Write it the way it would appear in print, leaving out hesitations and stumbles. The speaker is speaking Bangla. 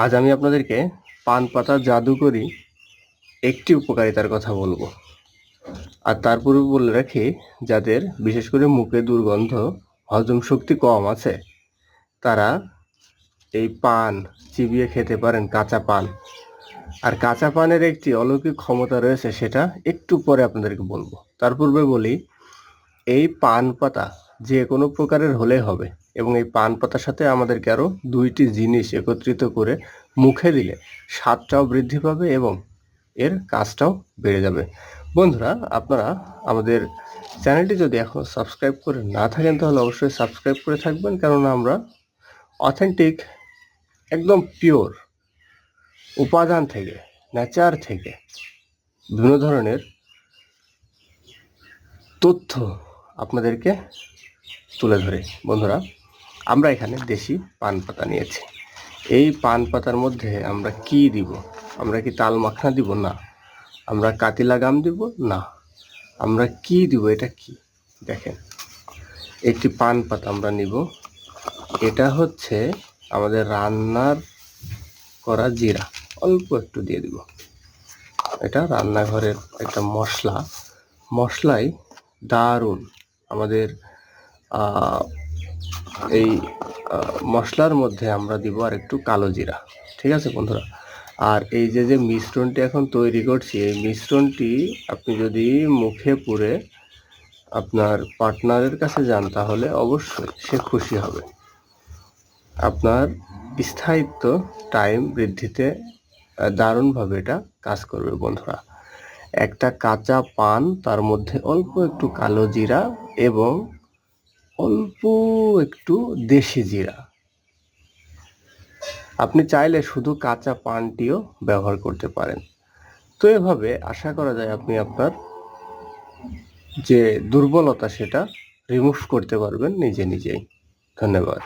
আজ আমি আপনাদেরকে পান পাতা জাদুকরি একটি উপকারিতার কথা বলবো। আর তার পূর্বে বলে রাখি, যাদের বিশেষ করে মুখে দুর্গন্ধ, হজম শক্তি কম আছে, তারা এই পান চিবিয়ে খেতে পারেন, কাঁচা পান। আর কাঁচা পানের একটি অলৌকিক ক্ষমতা রয়েছে, সেটা একটু পরে আপনাদেরকে বলবো। তার পূর্বে বলি, এই পান পাতা যে কোনো প্রকারের হলে হবে, এবং এই পান পাতার সাথে আমাদেরকে আরও 2টি জিনিস একত্রিত করে মুখে দিলে স্বাদটাও বৃদ্ধি পাবে এবং এর কাজটাও বেড়ে যাবে। বন্ধুরা, আপনারা আমাদের চ্যানেলটি যদি এখনও সাবস্ক্রাইব করে না থাকেন, তাহলে অবশ্যই সাবস্ক্রাইব করে থাকবেন, কেননা আমরা অথেন্টিক, একদম পিওর উপাদান থেকে, নেচার থেকে বিভিন্ন ধরনের তথ্য আপনাদেরকে তুলে ধরে। বন্ধুরা, আমরা এখানে দেশি পান পাতা নিয়েছি। এই পান পাতার মধ্যে আমরা কি দিব? আমরা কি তাল মাখনা দিব? না। আমরা কাতিলা গাম দিব? না। আমরা কি দিব? এটা কি? দেখেন, একটি পান পাতা আমরা নিব। এটা হচ্ছে আমাদের রান্নার করা জিরা, অল্প একটু দিয়ে দিব। এটা রান্নাঘরের একটা মশলাই দারুণ। আমাদের এই মশলার মধ্যে আমরা দিব আর একটু কালো জিরা। ঠিক আছে বন্ধুরা? আর এই যে মিশ্রণটি এখন তৈরি করছি, এই মিশ্রণটি আপনি যদি মুখে পুরে আপনার পার্টনারের কাছে যান, তাহলে অবশ্যই সে খুশি হবে। আপনার স্থায়িত্ব, টাইম বৃদ্ধিতে দারুণভাবে এটা কাজ করবে। বন্ধুরা, একটা কাঁচা পান, তার মধ্যে অল্প একটু কালো জিরা এবং অল্প একটু দেশি জিরা। আপনি চাইলে শুধু কাঁচা পানটিও ব্যবহার করতে পারেন। তো এভাবে আশা করা যায় আপনি আপনার যে দুর্বলতা, সেটা রিমুভ করতে পারবেন নিজে নিজেই। ধন্যবাদ।